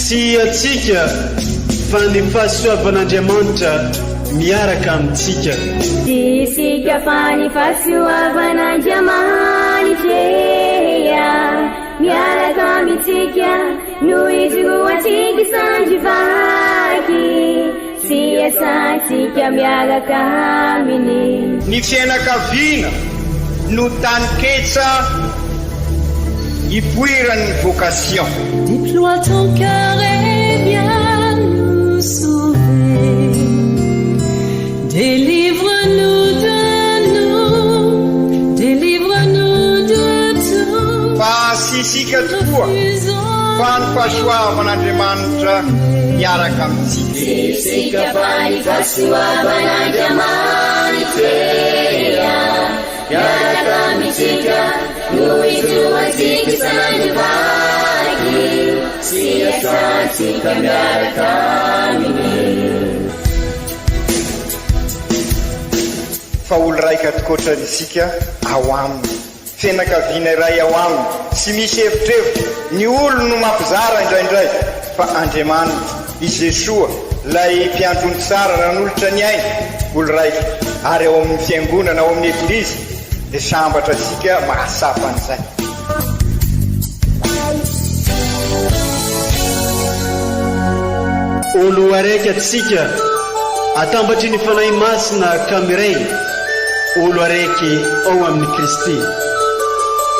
sy atsika fa ny fahasoavan'Andriamanitra miaraka amintsika. Isika fa ny fahasoavan'Andriamanitra miaraka amintsika noho izy roatsika sandrivaky sy asantsika miaraka aminy. Ny fianakaviana no taniketsa ipoiran'ny vocation. Déploie ton cœur et viens nous sauver. Délivre-nous de tout. Fa sisika tokoa fa ny fahasoavan'Andriamanitra miaraka amintsika. Sisika fa ny fahasoavan'Andriamanitra miaraka amintsika noho izy roatsika sandrivaky sy asantsika miaraka aminy. Fa olo raika atokotran'isika ao aminy, fianakaviana iray ao aminy, tsy misy hevitrevitra. Ny olo no mampizara indraindray, fa Andriamanitra i Jesoa lay mpiandrony tsara nanolotra ny aina olo raika, ary ao amin'ny fiangonana ao amin'ny eglizy dia sambatra tsika mahasapan'izay. Olo araiky atsika atambatry ny fanahy masina kamiray, olo araiky ao amin'ny Kristy.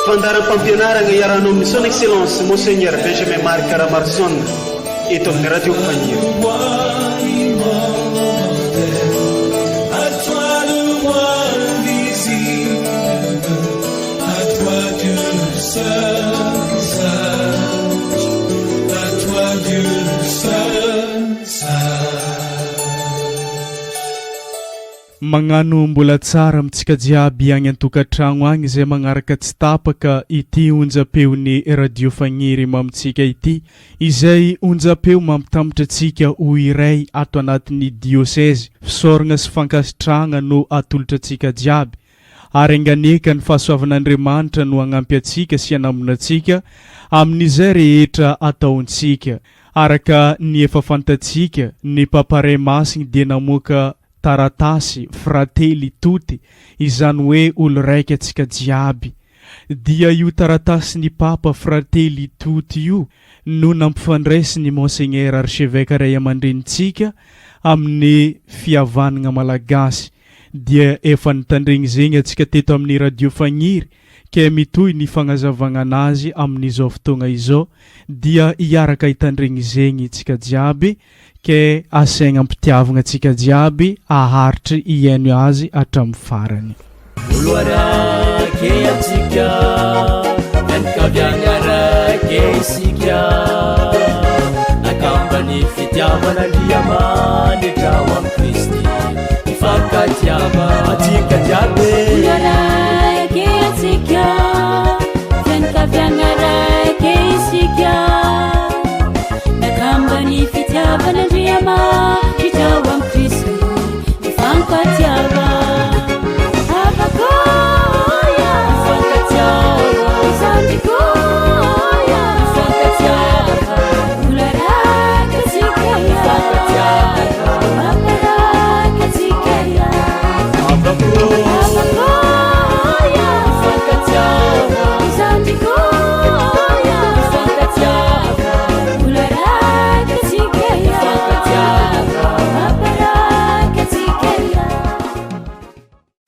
Fandaram-pampianarana iaranao amin'ny son excellence Monseigneur Benjamin Marc Caramarson eto amin'ny radio Fagniry. Magnano mbola tsara amintsika jiaby agny an-tokantragno agny izay magnaraka tsy tapaka ity onjam-peon'ny radio Fagniry mamintsika ity, izay onjam-peo mampitambatra antsika ho iray ato anatin'ny diocèse. Fisaoragna sy fankasitrahana no atolotra antsika jiaby, ary anganeka ny fahasoavan'Andriamanitra no hagnampy antsika sy hanamona antsika amin'izay rehetra ataontsika. Araka ny efa fantatsika, ny Paparay Masiny dia namoaka taratasy Fratelli Tutti, izany hoe olo raika atsika jiaby. Dia io taratasy ny Papa Fratelli Tutti io no nampifandraisy ny Monseigneur Archevêque ray aman-drenintsika amin'ny fihavanana malagasy. Dia efa nitandregny zegny atsika teto amin'ny radio Fagniry, ke mitoy ny fagnazavagna anazy amin'izao fotoagna izao, dia iaraka hitandregny zegny atsika jiaby, ke asaigna ampitiavagna atsika jiaby aharitry iaino azy hatramin'ny farany. Olo araiky atsika, fianakaviana araiky isika, nakambany fitiavan'Andriamanitra ao amin'ny Kristy, mifankatiava atsika jiaby. Olo araiky atsika, fianakaviana araiky isika, nakambany fitiavan'Andriamanitra ao amin'ny Kristy, mifankatiava.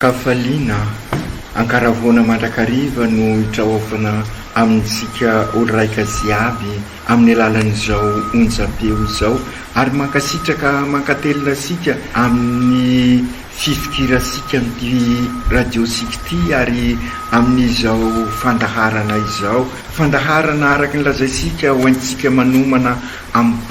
Kafaliana ankaravona mandrakariva no hitraofana amintsika olo raika jiaby amin'ny alalan'izao onjam-peo izao, ary mankasitraka mankatelina sika amin'ny fifikirasika ny radio sikty, ary amin'izao fandaharana izao, fandaharana araka ny lazaisika ho antsika manomana amin'ny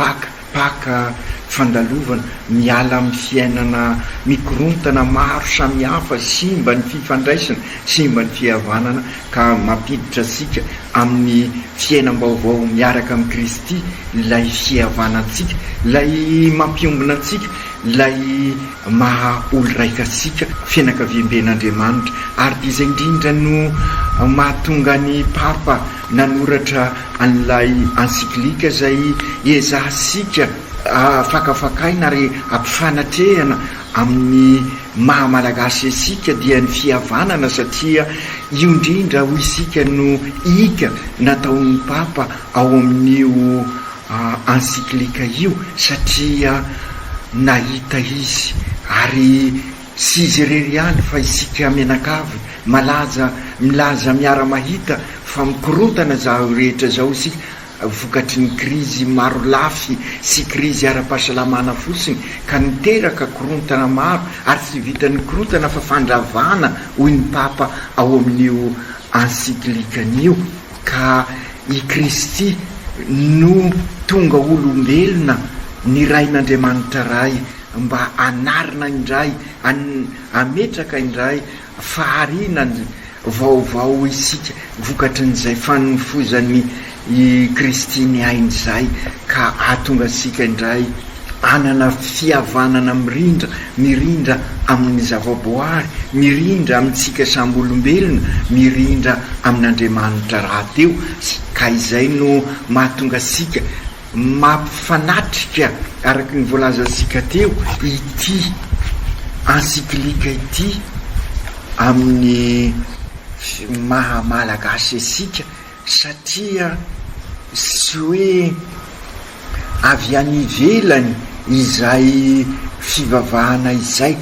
paka fandalovana, miala amin'ny fiainana mikorontana maro samihafa, simba ny fifandraisana, simba ny fihavanana, ka mampiditra sika amin'ny fiainam-baovao miaraka amin'ny Kristy, lay fihavanantsika, lay mampiombona antsika, lay maha olo raika sika, fianakaviam-ben'Andriamanitra. Ary dia izay indrindra no mahatonga ny Papa nanoratra an'ilay encyclique zay ezahsika fakafakaina ary ampifanatrehana amin'ny mahamalagasy asika dia ny fihavanana, satria io indrindra ho isika no ika nataon'ny papa ao amin'io encyclique io, satria nahita izy ary sy izy irery ihany fa isika menakavy milaza miara-mahita fa mikorotana zao rehetra zao isika vokatry ny krizy maro lafy sy krizy ara-pahasalamana fosiny ka niteraka korontana maro ary tsy vitan'ny korontana fa fandravana hoy ny papa ao amin'io encyclique-nio. Ka i Kristy no tonga olombelona ny rain'Andriamanitra ray mba anarina indray ametraka indray faharinany vaovao isika vokatry n'izay fanofozany i Kristy ny ainy zay, ka ahatonga asika indray anana fihavanana mirindra amin'ny zavaboary, mirindra amintsika samby olombelona, mirindra amin'Andriamanitra rahateo. Ka izay no mahatonga asika mampifanatrika araky ny voalazantsika teo ity encyclique ity amin'ny mahamalagasy asika, satria sy hoe avy any ivelany izay fivavahana izay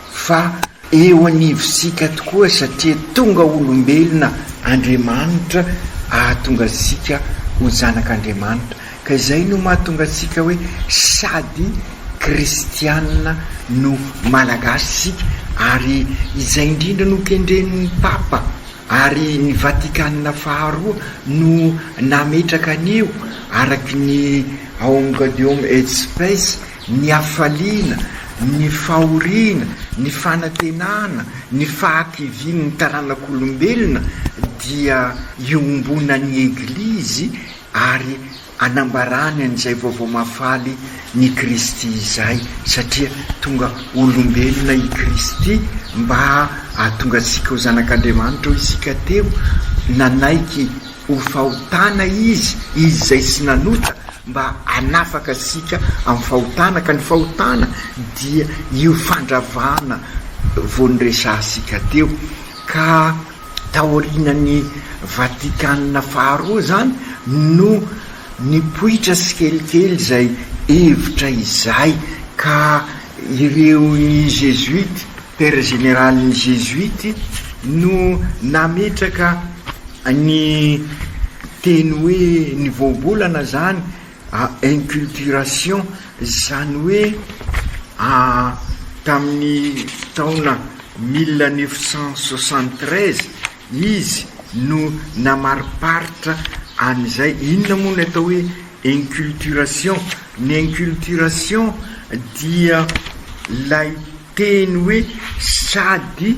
fa eo anivosika tokoa, satria tonga olombelona Andriamanitra ahatonga asika ho zanak'Andriamanitra. Ka izay no mahatonga asika hoe sady kristianina no malagasy sika, ary izay indrindra no kendren'ny papa ary ny Vaticanina faharoa no nametraka an'io araky ny ao Gaudium et Spes, ny hafaliana, ny fahoriana, ny fanantenana, ny fahakiviany ny taranak'olombelona dia iombonan'ny Eglizy ary anambarany an'izay vaovao mafaly ny Kristy izay, satria tonga olombelona i Kristy mba ahatonga asika ho zanak'Andriamanitra ho isika teo, nanaiky ho fahotana izy izay sy nanota mba anafaka asika amin'ny fahotana. Ka ny fahotana dia io fandravana vao nyresahsika teo. Ka taorinan'ny Vaticanina faharoa zany no nipoitra sy kelikely zay hevitra izay, ka ireo ny jésuite, père général ny jésuite no nametraka ny teny hoe ny voambolana zany inculturation, zany hoe tamin'ny taona 1973 izy no namariparitra an'izay. Inona moa ny atao hoe inculturation? Ny inculturation dia lay teny hoe sady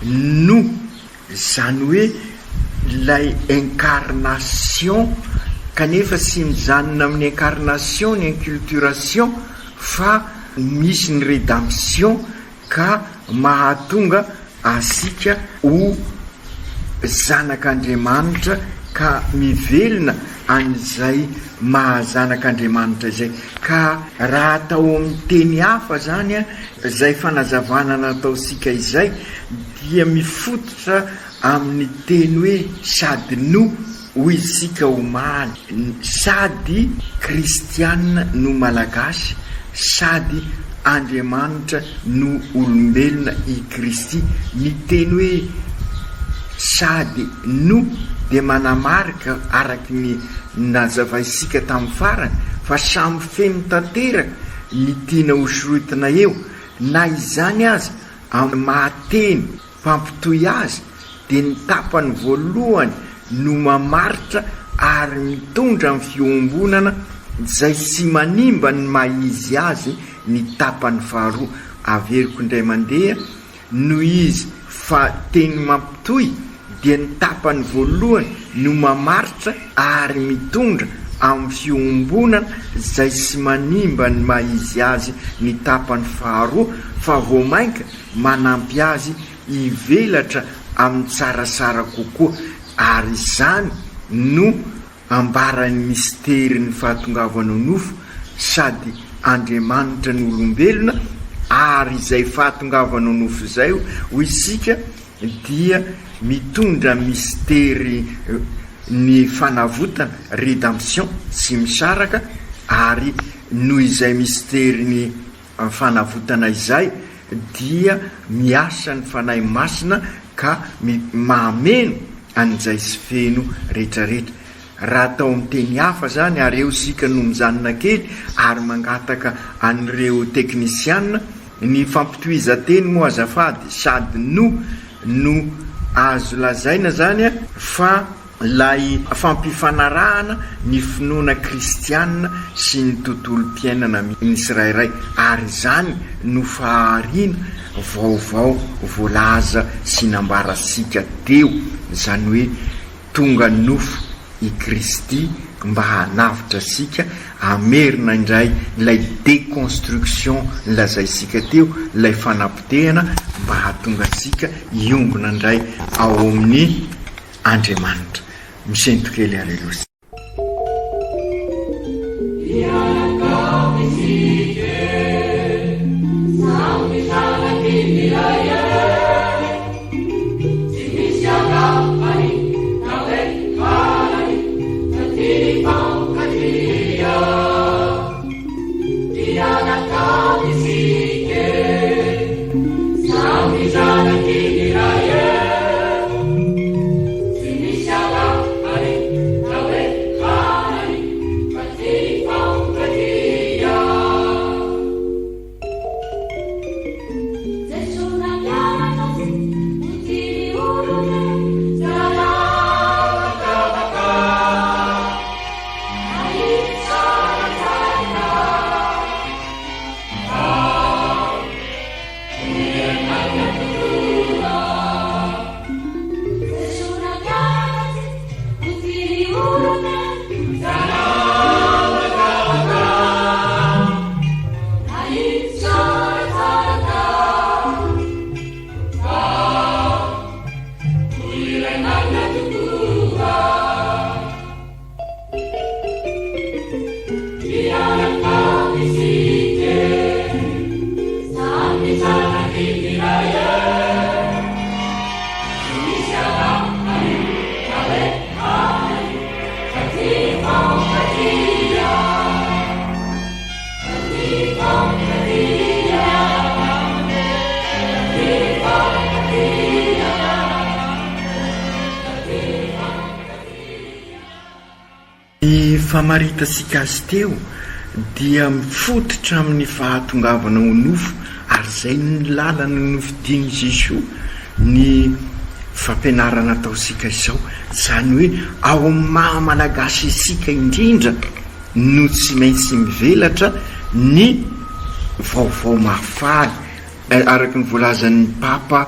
no, zany hoe lay incarnation, kanefa sy mijanona amin'ny incarnation ny inculturation fa misy ny rédemption, ka mahatonga asika ho zanak'Andriamanitra ka mivelona an'izay mahazanak'Andriamanitra izay. Ka raha atao amin'ny teny hafa zany zay fanazavana nataosika izay dia mifototra amin'ny teny hoe sady no hoy isika omaly, sady kristianina no malagasy, sady Andriamanitra no olombelona i Kristy. Ny teny hoe sady no de manamarika araky ny nazavaisika tamin'ny farany fa samy feno tanteraka ny tiana hosorotina eo, na izany azy amin'ny mahateny mpampitoy azy de ny tapany voalohany no mamaritra ary mitondra amin'ny fiombonana zay sy manimba ny maizy azy ny tapany faharoa. Averiko indray mandeha no izy fa teny mampitoy dia ny tapany voalohany no mamaritra ary mitondra amin'ny fiombonana zay sy manimba ny maizy azy ny tapany faharoa, fa vao mainka manampy azy hivelatra amin'ny tsaratsara kokoa. Ary zany no ambarany mistery ny fahatongavanao nofo sady Andriamanitra ny olombelona ary izay fahatongavanao nofo izay ho isika dia mitondra mistery ny fanavotana redemption sy misaraka ary noho izay mistery ny fanavotana izay dia miasa ny fanahy masina ka mameno an'izay sy feno rehetrarehetra. Raha tao amin'ny teny hafa zany ary eo sika no mijanona kely ary mangataka an'ireo teknisiana ny fampitohizanteny moa azafady sady no azo lazaina zany fa lay fampifanarahana ny finoana kristianina sy ny tontolo mpiainana ny tsirairay ary zany no faharina vaovao voalaza sy nambarasika teo zany hoe tonga nofo i Kristy mba hanavitra sika amerina indray lay déconstruction lazaisika teo lay fanapotehana mba hatonga sika iombona indray ao amin'ny Andriamanitra. Misentokely aleluia. Famaritasika azy teo dia mifototra amin'ny fahatongavana ho nofo ary zay ny lalana nofidiny Jesosy ny fampianarana ataosika izao zany hoe ao amin'ny mahamalagasy isika indrindra no tsy maintsy mivelatra ny vaovao mahafaly araka ny voalazan'ny Papa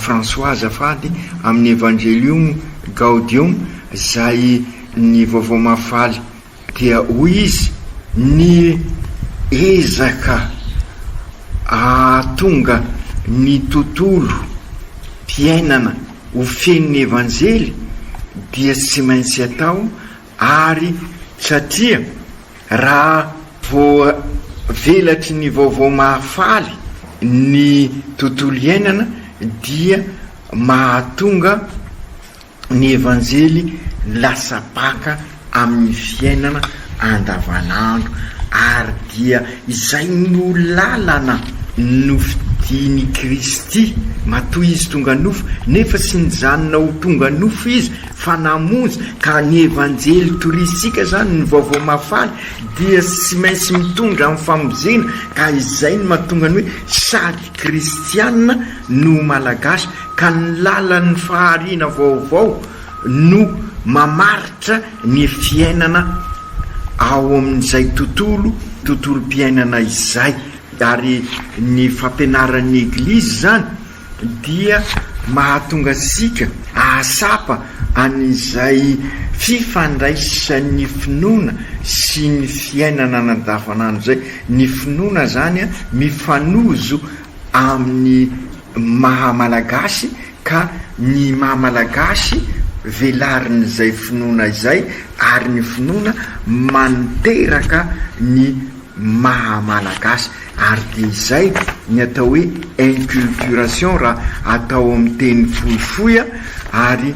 François azafady amin'ny Evangelium Gaudium zay ny vaovao mahafaly dia hoy izy ny ezaka tonga ny tontolo mpiainana ho fen'ny evanjely dia tsy maintsy atao ary satria raha voavelatry ny vaovao mahafaly ny tontolo iainana dia mahatonga ny evanjely lasa baka amin'ny fiainana andavanandro ary dia izay no lalana nofidiny Kristy matoa izy tonga nofo nefa sy nijanona ho tonga nofo izy fa namonjy ka ny evanjely torisika zany ny vaovao mahafaly dia tsy maintsy mitondra amin'ny famonjena ka izay no mahatonga ny hoe sady kristianina no malagasy ka ny lalan'ny fahariana vaovao no mamaritra ny fiainana ao amin'izay tontolo mpiainana izay ary ny fampianaran'ny Eglizy zany dia mahatonga sika ahasapa an'izay fifandraisan'ny finoana sy ny fiainana andavanandro zay ny finoana zany mifanozo amin'ny mahamalagasy ka ny mahamalagasy velarin' izay finoana izay, ary ny finoana manteraka ny mahamalagasy, ary de izay ny atao hoe inculturation raha atao amin'ny teny fohifohy, ary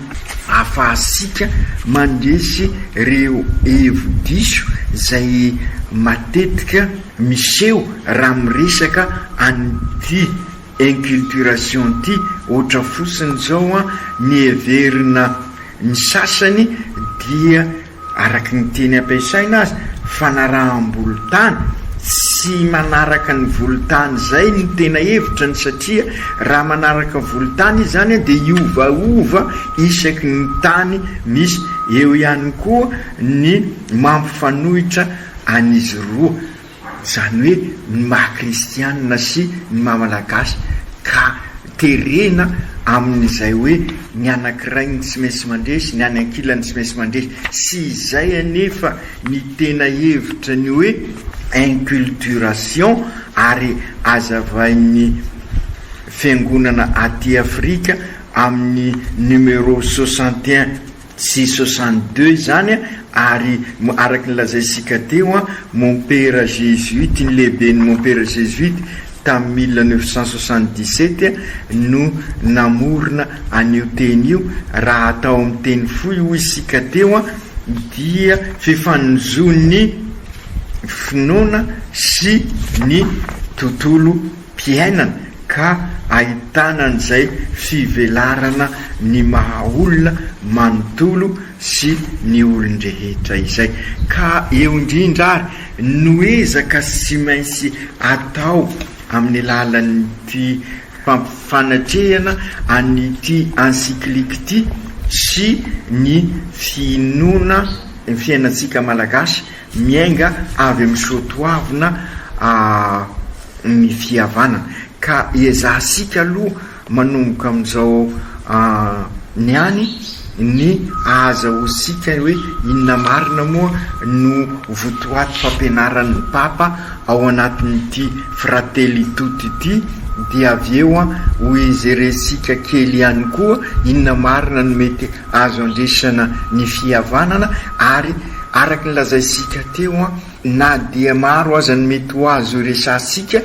afahasika mandresy reo hevi-diso zay matetika miseho raha miresaka an'ity inculturation ty. Ohatra fosiny zao ny heverina ny sasany dia araky ny teny ampiasaina azy fanaraham-bolotany, sy manaraka ny volotany zay ny tena hevitra ny, satria raha manaraka volotany izy zany de iovaova isaky ny tany misy. Eo ihany koa ny mampifanohitra an'izy roa, zany hoe ny maha-kristianina sy ny maha-malagasy, ka terena amin'izay hoe ny anankiray ny tsy maintsy mandresy, ny any ankilany tsy maintsy mandresy. Sy izay anefa ny tena hevitra ny hoe inculturation, ary azavain'ny fiangonana aty Afrika amin'ny numéro 61 sy 62 zany, ary araky ny lazaisika teo mon père jésuite, ny lehiben'ny mon père jésuite tamin'ny 1977 no namorona an'io teny io. Raha atao amin'ny teny fohy hoy isika teo dia fifanozony finoana sy ny tontolo mpiainana, ka ahitana an'izay fivelarana ny mahaolona manontolo sy ny olon-drehetra izay. Ka eo indrindra ary noezaka sy maintsy atao amin'ny alalan'ity fampifanatrehana an'ity encyclique ty sy ny finoana ny fiainantsika malagasy miainga avy amin'ny soatoavina ny fihavanana. Ka ezahsika aloha manomboka amin'izao niany ny ahazahosika hoe inona marina moa no votoaty fampianaran'ny papa ao anatin'ity Fratelli Tutti ity, dia avy eo ho ezeresika kely ihany koa inona marina no mety azo andresana ny fihavanana. Ary araky ny lazaisika teo na dia maro aza ny mety ho azo resasika,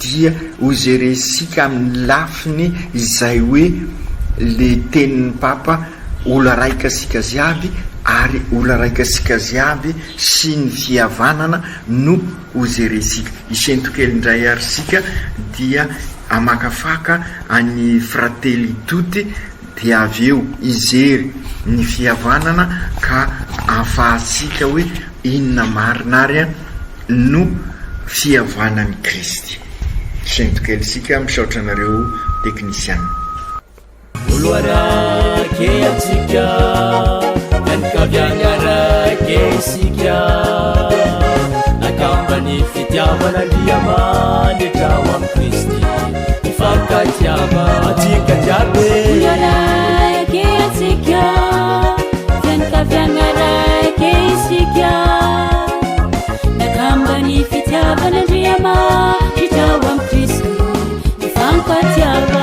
dia ho zeresika amin'ny lafiny izay hoe le tenin'ny papa ola raika sika ziavy, ary ola raika sika ziavy sy ny fihavanana no ho zeresika. Isentokely indray ary sika dia amakafaka any Fratelli Tutti, dia avy eo izery ny fihavanana ka ahafahasika hoe inona marina ary no fihavanan'i Kristy. Isentokely sika misaotra anareo teknisiana. Oloarake atsika nankavianarake isika, nakambany fitiavana andriamanitra ao amin'ny Kristy, mifankatiava atsika jiaby. Oloarake atsika nankavianarake isika, nakambany fitiavana andriamanitra ao amin'ny Kristy, mifankatiava.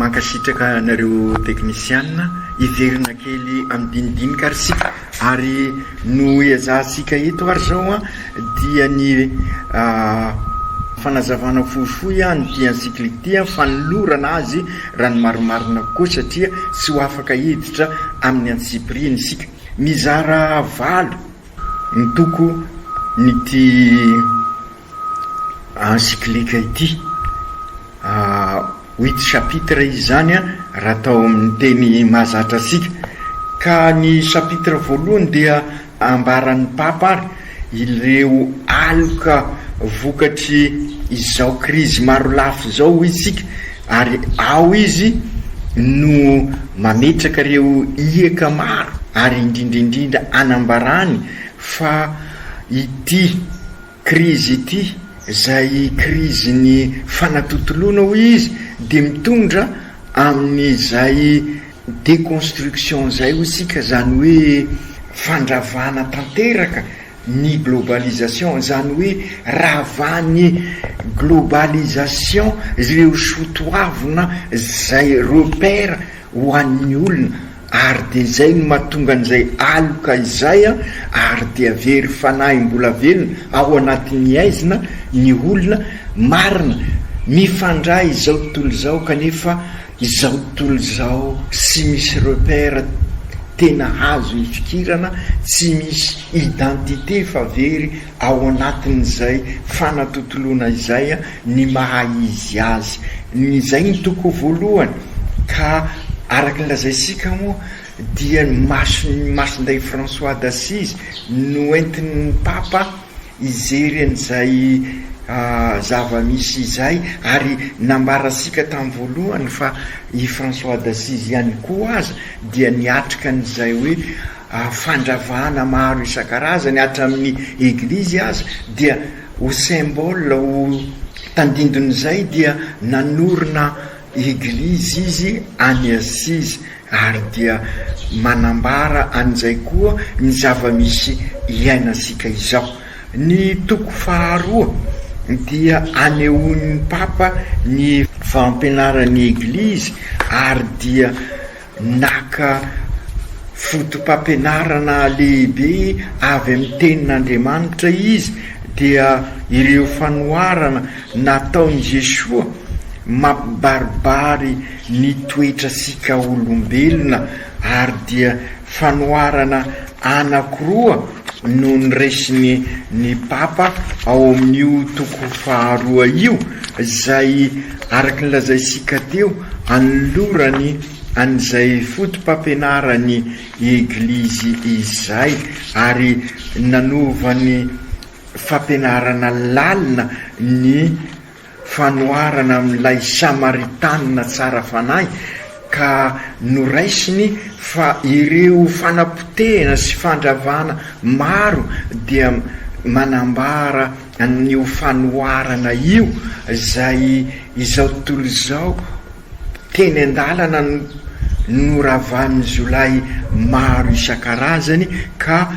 Mankasitraka anareo teknisiana iverina kely amin'ny dinidinika ary sika, ary no ezahsika eto ary zao dia ny fanazavana fohifohy ny ty encyclique ty, fanolorana azy raha ny maromarina koa, satria tsy ho afaka hiditra amin'ny antsipriany sika. Mizara 8 ny toko ny ty encyclique ity, 8 chapitre izy zany raha atao amin'ny teny mahazatra asika. Ka ny chapitre voalohany dia ambaran'ny papa ary ireo aloka vokatry izao krizy maro lafo zao isika, ary ao izy no mametraka reo ieka maro ary indrindraindrindra anambarany fa ity krizy ity zay krizy ny fanatotoloana ho izy de mitondra amin'izay déconstruction zay ho sika, zany hoe fandravana tanteraka ny globalisation, zany hoe ravany globalisation ireo sotoavina zay repère ho an'ny olona, ary de zay no mahatonga an'izay aloka izay ary de avery fanahy mbola velona ao anatin'ny aizina ny olona marina mifandray izao tontolo zao, kanefa izao tontolo zao sy misy repère tena azo ifikirana, tsy misy identité fa very ao anatin'izay fanatotoloana izay ny maha izy azy. Nyzay ny toko voalohany, ka araky nylazaisika moa dia masinday François d'Assise no entin'ny papa izery an'izay zava-misy izay, ary nambarasika tamin'ny voalohany fa i François d'Assise ihany koa aza dia niatrika n'izay hoe fandravana maro isan-karazany hatramin'ny eglizy aza, dia ho symbole ho tandindon'izay dia nanorina eglizy izy any Assise, ary dia manambara an'izay koa ny zava-misy iainasika izao. Ny toko faharoa dia anehoan'ny papa ny fampianaran'ny eglizy, ary dia naka fotom-pampianarana lehibe avy amin'ny tenin'Andriamanitra izy, dia ireo fanoharana nataon'i Jesoa mampibaribary ny toetrasika olombelona, ary dia fanoharana anakiroa no nyresiny ny papa ao amin'io toko faharoa io, zay araky nylazaisika teo anolorany an'izay fotom-pampianarany eglizy izay, ary nanovany fampianarana lalina ny fanoharana amin'ilay samaritanina tsara fanahy, ka noraisiny fa ireo fanapotehana sy fandravana maro dia manambara an'io fanoharana io zay izao tontolo izao teny an-dalana noravany zolay maro isan-karazany, ka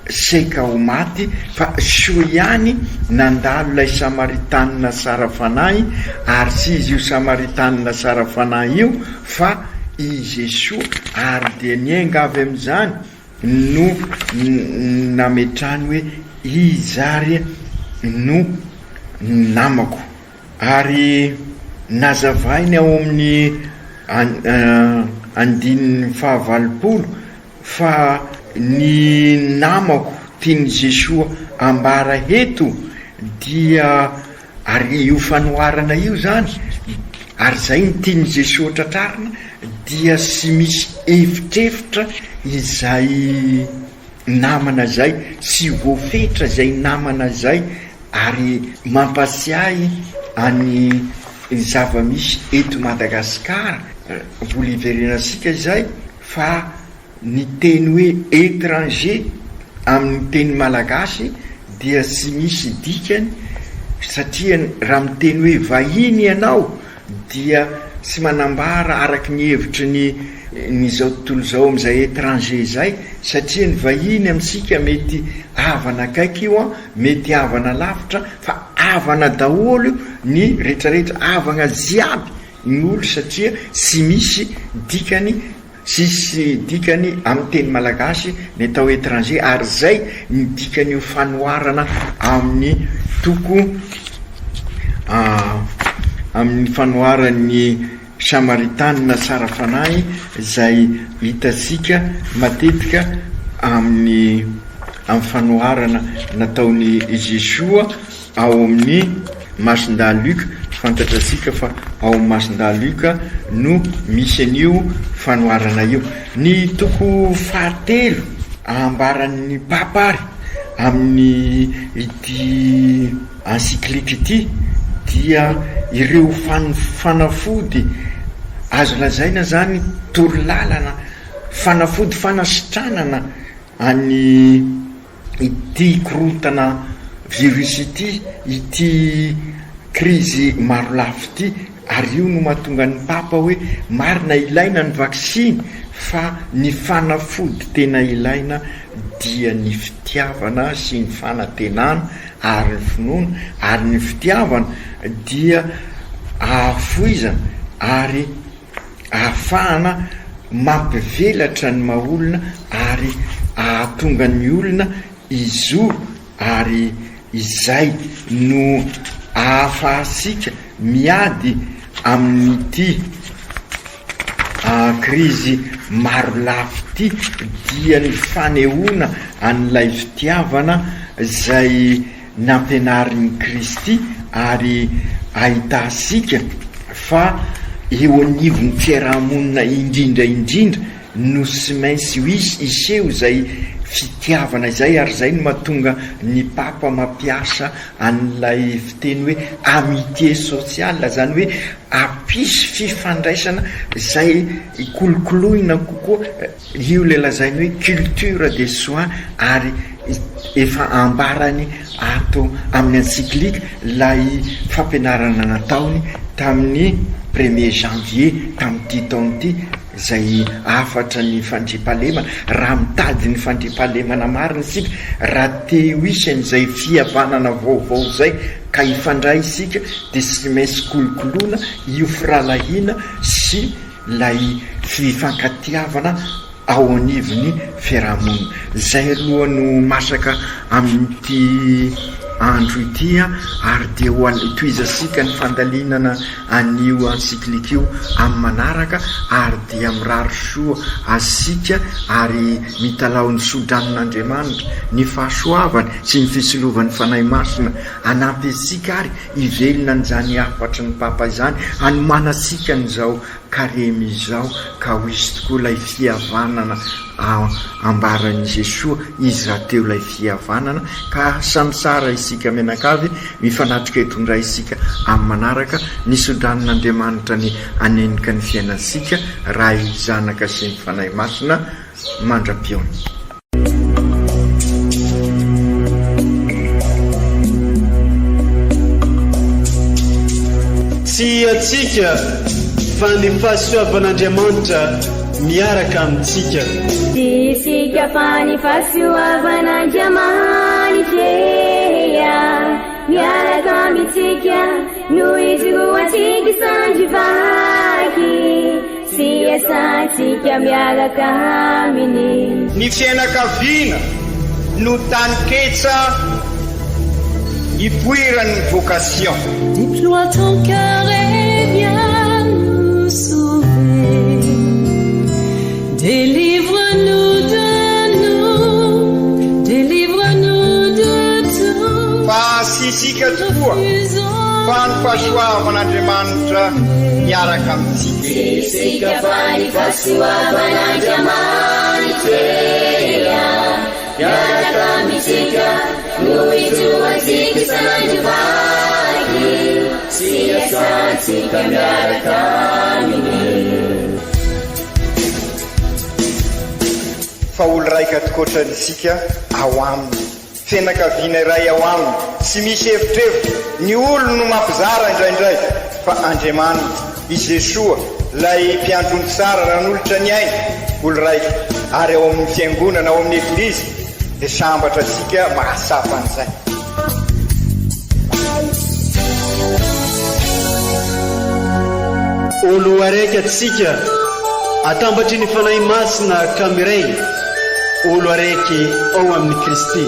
seka ho maty, fa soa ihany nandalo lay samaritanina tsara fanahy, ary tsy izy io samaritanina tsara fanahy io fa i Jesoa, ary dia niainga avy amin'izany no nametrany hoe izary no namako, ary nazavainy ao amin'ny andininy fahavalopolo fa ny namako tiany Jesoa ambara eto dia, ary io fanoharana io zany, ary zay ny tiany Jesoa tratrarina, dia sy misy efitrefitra izay namana zay, sy voafetra zay namana zay, ary mampasiahy any zava-misy eto Madagasikara vola iverenasika zay, fa ny teny hoe étranger amin'ny teny malagasy dia sy misy dikany, satria raha miteny hoe vahiny ianao dia sy manambara araky ny hevitry ny zao tontolo zao amin'izay étranger zay, satria ny vahiny amintsika mety havana akaiky io mety havana lavitra, fa havana daholo ny rehetrarehetra, havana jiaby ny olo, satria sy misy dikany sisy dikany amin'ny teny malagasy ny atao étranger, ary zay ny dikany io fanoharana amin'ny toko amin'ny fanoharan'ny samaritanina tsara fanahy zay hitasika matetika amin'ny fanoharana nataony Jesoa ao amin'ny masinda Luka. Fantatrasika fa ao masinda Luka no misy an'io fanoharana io. Ny toko fahatelo ambaran'ny papary amin'ny ity encyclique ity dia ireo fanafody azo lazaina zany torolalana fanafody fanasitranana any ity korotana virus ity krizy maro lafo ity, ary io no mahatonga ny papa hoe marina ilaina ny vaksiny, fa ny fanafody tena ilaina dia ny fitiavana sy ny fanantenana ary ny finoana, ary ny fitiavana dia ahafoizana ary ahafahana mampivelatra ny mahaolona ary ahatonga ny olona izoro, ary izay no ahafahasika miady amin'ity krizy maro lafo ity, dia ny fanehoana an'ilay fitiavana zay nampianarin'ny Kristy, ary ahitasika fa eo anivon'ny fiarahamonina indrindra no sy maintsy iseho zay fitiavana izay, ary zay no mahatonga ny papa mampiasa an'ilay fiteny hoe amitié sociale, zany hoe apisy fifandraisana zay kolokoloina kokoa, io le lazainy hoe culture des soins, ary efa ambarany ato amin'ny encyclique lay fampianarana nataony tamin'ny 1er janvier tamin'ity taon'ity, zay afatra ny fandriampahalemana. Raha mitady ny fandriampahalemana marina isika, raha te ho isan'izay fihavanana vaovao zay ka hifandray isika, dia sy maintsy kolokoloina io firalahiana sy lay fifankatiavana ao anivon'ny fiarahamonina. Zay aloha no masaka amin'ity andro ity, ary dia toizasika ny fandalinana an'io encyclique io amin'ny manaraka, ary dia mirary soa asika, ary mitalao ny sodran'Andriamanitra ny fahasoavany sy ny fisolovany fanahy masina anampy asika, ary ivelona n'izany afatra ny papa izany, hanomana asika n'izao karemy izao, ka ho izy tokoa lay fihavanana ambaran'i Jesosy izy raha teo lay fihavanana. Ka samsara isika menakavy mifanatrika hitondray isika amin'ny manaraka ny sodran'Andriamanitra ny anenika ny fiainantsika, raha izanaka sy ny fanahy masina mandra-piona. Tsy atsika fa ny fahasoavan'Andriamanitra miaraka amintsika. Isika fa ny fahasoavan'Andriamanitra miaraka amintsika, noho izy roa atsika sandrivaky, sy asantsika miaraka aminy. Ny fianakaviana no tany ketsa ipoiran'ny vocation. Déploie ton cœur et viens nous sauver. Délivre-nous de tout. Fa sisika tokoa fa ny fahasoavan'Andriamanitra miaraka amintsika. Sisika fa ny fahasoavan'Andriamanitra miaraka amintsika, noho izy roa atsika sandrivaky, sy asantsika miaraka aminy. Fa olo raika tokoatran'isika ao aminy, fianakaviana iray ao aminy, sy misy hevitrevitra. Ny olo no mampizara indraindray, fa Andriamanitra i Jesosy lay mpiandrony tsara raha n'olotra ny aina, olo raika. Ary ao amin'ny fiangonana, ao amin'ny eglizy, dia sambatra antsika mahasapa an'izay. Olo araiky atsika atambatry ny fanahy masina kamiray, olo araiky ao amin'ny Kristy.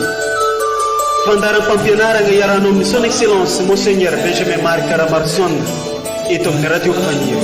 Fandaram-pampianarana iarahana amin'ny son excellence Monseigneur Benjamin Marc Caramarson eto amin'ny radio Fagniry.